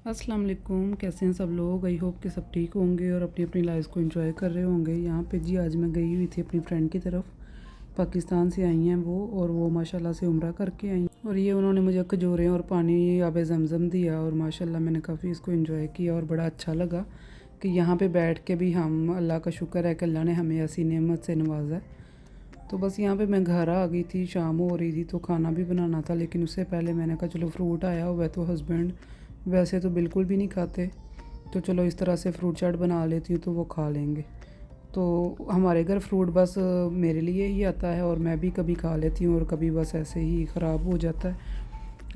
अस्सलाम वालेकुम। कैसे हैं सब लोग। आई होप कि सब ठीक होंगे और अपनी अपनी लाइफ को एंजॉय कर रहे होंगे। यहाँ पे जी आज मैं गई हुई थी अपनी फ्रेंड की तरफ। पाकिस्तान से आई हैं वो, और वो माशाल्लाह से उम्रा करके आई। और ये उन्होंने मुझे खजूरें और पानी आब ज़मज़म दिया और माशाल्लाह मैंने काफ़ी इसको एंजॉय किया और बड़ा अच्छा लगा कि यहाँ पे बैठ के भी हम अल्लाह का शुक्र है कि अल्लाह ने हमें ऐसी नेमत से नवाजा है। तो बस यहाँ पे मैं घर आ गई थी, शाम हो रही थी तो खाना भी बनाना था, लेकिन उससे पहले मैंने कहा चलो फ्रूट आया हुआ है तो हस्बैंड वैसे तो बिल्कुल भी नहीं खाते, तो चलो इस तरह से फ्रूट चाट बना लेती हूँ तो वो खा लेंगे। तो हमारे घर फ्रूट बस मेरे लिए ही आता है और मैं भी कभी खा लेती हूँ और कभी बस ऐसे ही ख़राब हो जाता है।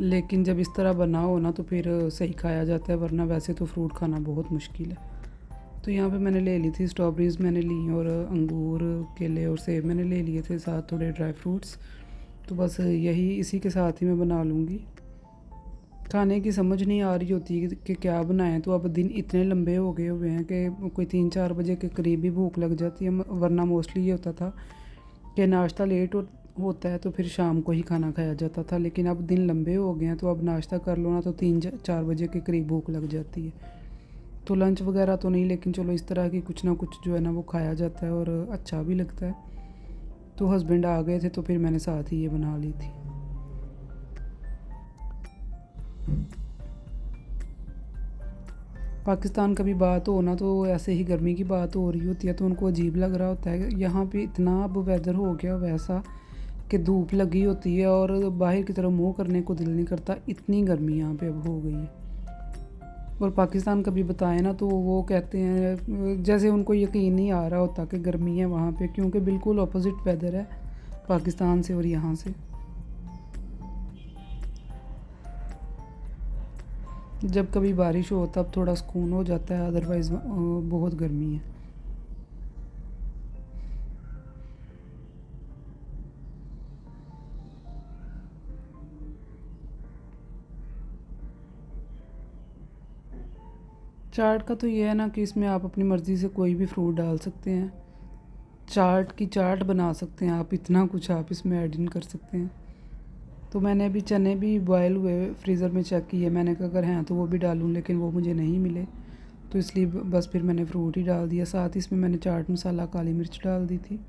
लेकिन जब इस तरह बना हो ना तो फिर सही खाया जाता है, वरना वैसे तो फ्रूट खाना बहुत मुश्किल है। तो यहाँ पे मैंने ले ली थी स्ट्रॉबेरीज़ मैंने ली और अंगूर, केले और सेब मैंने ले लिए थे, साथ थोड़े ड्राई फ्रूट्स। तो बस यही इसी के साथ ही मैं बना लूँगी। खाने की समझ नहीं आ रही होती कि क्या बनाएं। तो अब दिन इतने लंबे हो गए हुए हैं कि कोई 3-4 बजे के करीब ही भूख लग जाती है, वरना मोस्टली ये होता था कि नाश्ता लेट होता है तो फिर शाम को ही खाना खाया जाता था। लेकिन अब दिन लंबे हो गए हैं तो अब नाश्ता कर लो ना तो 3-4 बजे के करीब भूख लग जाती है। तो लंच वगैरह तो नहीं, लेकिन चलो इस तरह की कुछ ना कुछ जो है ना वो खाया जाता है और अच्छा भी लगता है। तो हस्बैंड आ गए थे तो फिर मैंने साथ ही ये बना ली थी। पाकिस्तान का भी बात हो ना तो ऐसे ही गर्मी की बात हो रही होती है तो उनको अजीब लग रहा होता है। यहाँ पे इतना अब वेदर हो गया वैसा कि धूप लगी होती है और बाहर की तरफ मुँह करने को दिल नहीं करता, इतनी गर्मी यहाँ पे अब हो गई है। और पाकिस्तान का भी बताएं ना तो वो कहते हैं जैसे उनको यकीन नहीं आ रहा होता कि गर्मी है वहाँ पे, क्योंकि बिल्कुल अपोजिट वेदर है पाकिस्तान से और यहाँ से। जब कभी बारिश हो तब थोड़ा सुकून हो जाता है, अदरवाइज़ बहुत गर्मी है। चाट का तो ये है ना कि इसमें आप अपनी मर्ज़ी से कोई भी फ्रूट डाल सकते हैं, चाट की चाट बना सकते हैं आप, इतना कुछ आप इसमें ऐड इन कर सकते हैं। तो मैंने अभी चने भी बॉयल हुए फ्रीज़र में चेक किए, मैंने कहा अगर हैं तो वो भी डालूँ, लेकिन वो मुझे नहीं मिले तो इसलिए बस फिर मैंने फ्रूट ही डाल दिया। साथ इसमें मैंने चाट मसाला, काली मिर्च डाल दी थी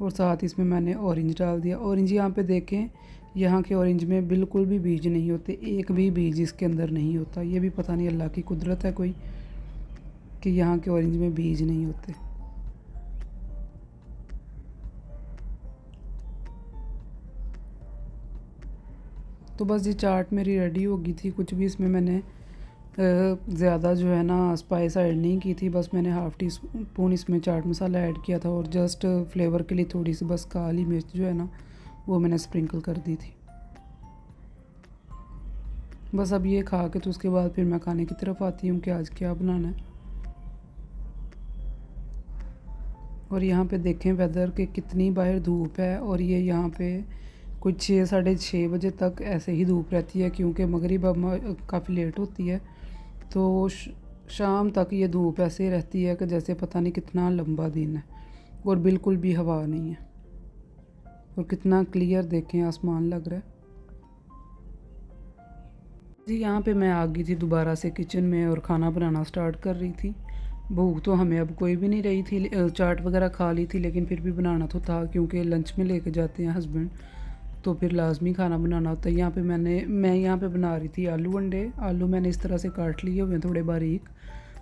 और साथ इसमें मैंने ऑरेंज डाल दिया। ऑरेंज यहाँ पे देखें, यहाँ के ऑरेंज में बिल्कुल भी बीज नहीं होते, एक भी बीज इसके अंदर नहीं होता। ये भी पता नहीं अल्लाह की कुदरत है कोई कि यहाँ के ऑरेंज में बीज नहीं होते। तो बस ये चाट मेरी रेडी हो गई थी। कुछ भी इसमें मैंने ज़्यादा जो है ना स्पाइस ऐड नहीं की थी, बस मैंने हाफ़ टी स्पून इसमें चाट मसाला ऐड किया था और जस्ट फ्लेवर के लिए थोड़ी सी बस काली मिर्च जो है ना वो मैंने स्प्रिंकल कर दी थी। बस अब ये खा के तो उसके बाद फिर मैं खाने की तरफ आती हूँ कि आज क्या बनाना है। और यहाँ पे देखें वेदर के कितनी बाहर धूप है, और ये यहाँ पे कुछ 6-6:30 बजे तक ऐसे ही धूप रहती है, क्योंकि मगरिब अब काफ़ी लेट होती है। तो शाम तक ये धूप ऐसे रहती है कि जैसे पता नहीं कितना लंबा दिन है, और बिल्कुल भी हवा नहीं है। और कितना क्लियर देखें आसमान लग रहा है जी। यहाँ पे मैं आ गई थी दोबारा से किचन में और खाना बनाना स्टार्ट कर रही थी। भूख तो हमें अब कोई भी नहीं रही थी, चाट वगैरह खा ली थी, लेकिन फिर भी बनाना तो था क्योंकि लंच में लेके जाते हैं हस्बैंड, तो फिर लाजमी खाना बनाना होता है। यहाँ पे मैं यहाँ पे बना रही थी आलू अंडे। आलू मैंने इस तरह से काट लिए हुए हैं थोड़े बारीक।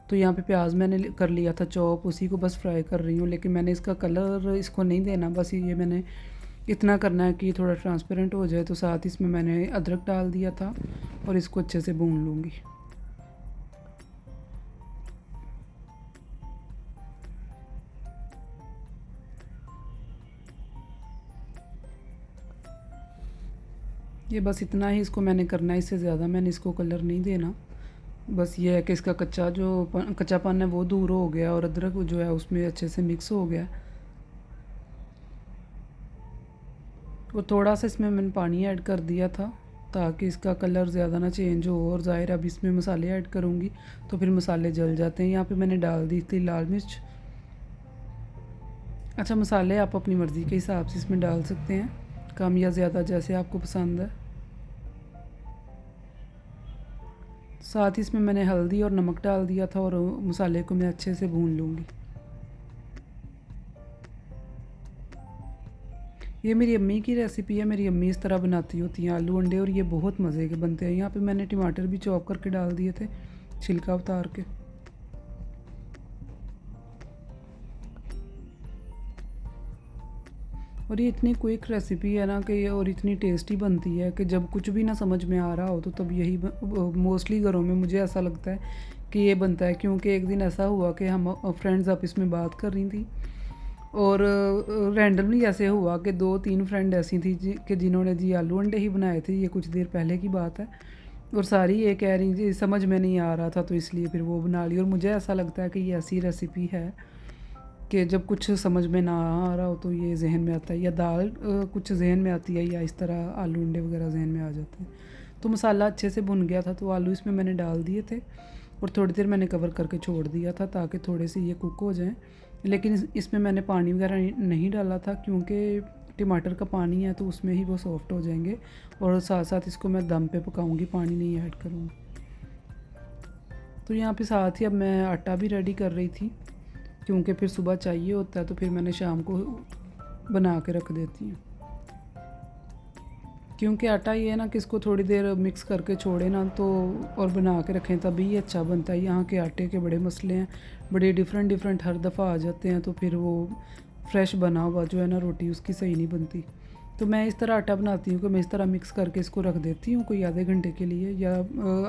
तो यहाँ पे प्याज मैंने कर लिया था चॉप, उसी को बस फ्राई कर रही हूँ, लेकिन मैंने इसका कलर इसको नहीं देना, बस ये मैंने इतना करना है कि थोड़ा ट्रांसपेरेंट हो जाए। तो साथ इसमें मैंने अदरक डाल दिया था और इसको अच्छे से भून लूँगी। ये बस इतना ही इसको मैंने करना है, इससे ज़्यादा मैंने इसको कलर नहीं देना। बस ये है कि इसका कच्चापन है वो दूर हो गया और अदरक जो है उसमें अच्छे से मिक्स हो गया। और थोड़ा सा इसमें मैंने पानी ऐड कर दिया था ताकि इसका कलर ज़्यादा ना चेंज हो, और ज़ाहिर अब इसमें मसाले ऐड करूँगी तो फिर मसाले जल जाते हैं। यहाँ पे मैंने डाल दी थी लाल मिर्च। अच्छा, मसाले आप अपनी मर्ज़ी के हिसाब से इसमें डाल सकते हैं, कम या ज़्यादा जैसे आपको पसंद है। साथ ही इसमें मैंने हल्दी और नमक डाल दिया था और मसाले को मैं अच्छे से भून लूँगी। ये मेरी अम्मी की रेसिपी है, मेरी अम्मी इस तरह बनाती होती हैं आलू अंडे और ये बहुत मज़े के बनते हैं। यहाँ पे मैंने टमाटर भी चॉप करके डाल दिए थे, छिलका उतार के। और ये इतनी क्विक रेसिपी है ना कि और इतनी टेस्टी बनती है कि जब कुछ भी ना समझ में आ रहा हो तो तब यही मोस्टली घरों में मुझे ऐसा लगता है कि ये बनता है। क्योंकि एक दिन ऐसा हुआ कि हम फ्रेंड्स आपस में बात कर रही थी और रैंडमली ऐसे हुआ कि 2-3 फ्रेंड ऐसी थी कि जिन्होंने जी आलू अंडे ही बनाए थे। ये कुछ देर पहले की बात है और सारी ये कह रही जी समझ में नहीं आ रहा था तो इसलिए फिर वो बना ली। और मुझे ऐसा लगता है कि ये ऐसी रेसिपी है कि जब कुछ समझ में ना आ रहा हो तो ये जहन में आता है, या दाल कुछ जहन में आती है, या इस तरह आलू अंडे वगैरह जहन में आ जाते हैं। तो मसाला अच्छे से भुन गया था तो आलू इसमें मैंने डाल दिए थे और थोड़ी देर मैंने कवर करके छोड़ दिया था ताकि थोड़े से ये कुक हो जाएं। लेकिन इसमें मैंने पानी वगैरह नहीं डाला था क्योंकि टमाटर का पानी है तो उसमें ही वो सॉफ्ट हो जाएंगे। और साथ साथ इसको मैं दम पे पकाऊंगी, पानी नहीं ऐड करूँगी। तो यहाँ पे साथ ही अब मैं आटा भी रेडी कर रही थी क्योंकि फिर सुबह चाहिए होता है तो फिर मैंने शाम को बना के रख देती हूँ। क्योंकि आटा ये है ना कि इसको थोड़ी देर मिक्स करके छोड़े ना तो और बना के रखें तभी ये अच्छा बनता है। यहाँ के आटे के बड़े मसले हैं, बड़े डिफरेंट हर दफ़ा आ जाते हैं तो फिर वो फ्रेश बना हुआ जो है ना रोटी उसकी सही नहीं बनती। तो मैं इस तरह आटा बनाती हूँ कि मैं इस तरह मिक्स करके इसको रख देती हूँ कोई आधे घंटे के लिए, या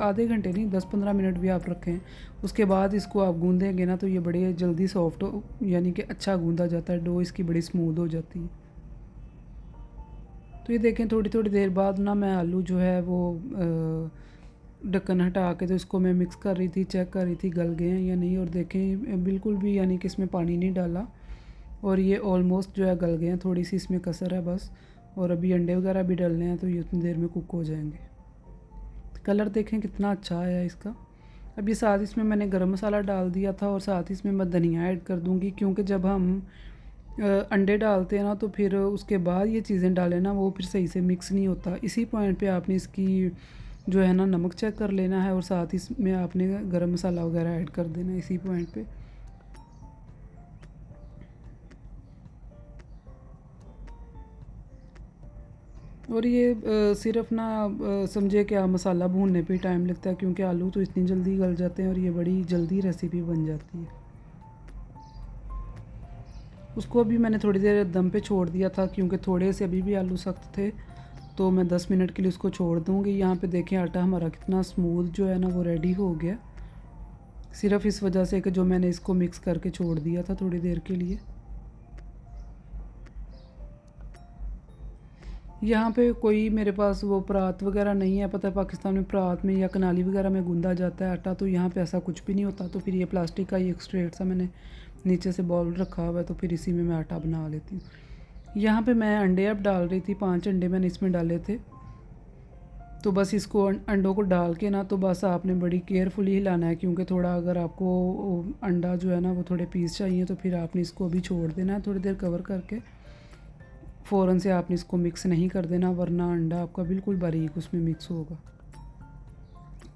आधे घंटे नहीं 10-15 मिनट भी आप रखें। उसके बाद इसको आप गूँधेंगे ना तो ये बड़े जल्दी सॉफ्ट यानी कि अच्छा गूँधा जाता है, डो इसकी बड़ी स्मूथ हो जाती है। तो ये देखें थोड़ी थोड़ी देर बाद ना मैं आलू जो है वो ढक्कन हटा के तो इसको मैं मिक्स कर रही थी, चेक कर रही थी गल गए हैं या नहीं। और देखें बिल्कुल भी यानी कि इसमें पानी नहीं डाला और ये ऑलमोस्ट जो है गल गए हैं, थोड़ी सी इसमें कसर है बस। और अभी अंडे वगैरह भी डलने हैं तो ये उतनी देर में कुक हो जाएंगे। कलर देखें कितना अच्छा आया है इसका। अब ये साथ इसमें मैंने गरम मसाला डाल दिया था और साथ इसमें मैं धनिया ऐड कर दूँगी क्योंकि जब हम अंडे डालते हैं ना तो फिर उसके बाद ये चीज़ें डालें ना वो फिर सही से मिक्स नहीं होता। इसी पॉइंट पे आपने इसकी जो है ना नमक चेक कर लेना है और साथ इसमें आपने गरम मसाला वगैरह ऐड कर देना है इसी पॉइंट पे। और ये सिर्फ ना समझे कि मसाला भूनने पे टाइम लगता है क्योंकि आलू तो इतनी जल्दी गल जाते हैं और ये बड़ी जल्दी रेसिपी बन जाती है। उसको अभी मैंने थोड़ी देर दम पे छोड़ दिया था क्योंकि थोड़े से अभी भी आलू सख्त थे तो मैं 10 मिनट के लिए उसको छोड़ दूँगी। यहाँ पे देखें आटा हमारा कितना स्मूथ जो है ना वो रेडी हो गया, सिर्फ इस वजह से कि जो मैंने इसको मिक्स करके छोड़ दिया था थोड़ी देर के लिए। यहाँ पे कोई मेरे पास वो परात वगैरह नहीं है, पता है पाकिस्तान में परात में या कनाली वगैरह में गूंदा जाता है आटा, तो यहाँ पे ऐसा कुछ भी नहीं होता। तो फिर ये प्लास्टिक का ये स्ट्रेट सा मैंने नीचे से बॉल रखा हुआ है तो फिर इसी में मैं आटा बना लेती हूँ। यहाँ पे मैं अंडे अब डाल रही थी, 5 अंडे मैंने इसमें डाले थे। तो बस इसको अंडों को डाल के ना तो बस आपने बड़ी केयरफुली हिलाना है क्योंकि थोड़ा अगर आपको अंडा जो है ना वो थोड़े पीस चाहिए तो फिर आपने इसको अभी छोड़ देना है थोड़ी देर कवर करके। फ़ौरन से आपने इसको मिक्स नहीं कर देना वरना अंडा आपका बिल्कुल बारीक उसमें मिक्स होगा।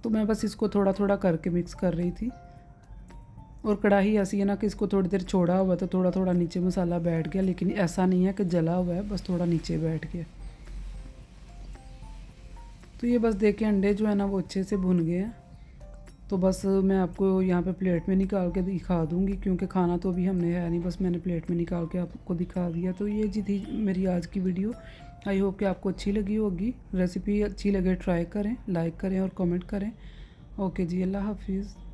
तो मैं बस इसको थोड़ा थोड़ा करके मिक्स कर रही थी। और कढ़ाई ऐसी है ना कि इसको थोड़ी देर छोड़ा हुआ तो थोड़ा थोड़ा नीचे मसाला बैठ गया, लेकिन ऐसा नहीं है कि जला हुआ है, बस थोड़ा नीचे बैठ गया। तो ये बस देखिए अंडे जो है ना वो अच्छे से भुन गए हैं। तो बस मैं आपको यहाँ पे प्लेट में निकाल के दिखा दूँगी क्योंकि खाना तो अभी हमने है नहीं, बस मैंने प्लेट में निकाल के आपको दिखा दिया। तो ये जी थी मेरी आज की वीडियो। आई होप कि आपको अच्छी लगी होगी। रेसिपी अच्छी लगे ट्राई करें, लाइक करें और कमेंट करें। ओके जी, अल्लाह हाफिज़।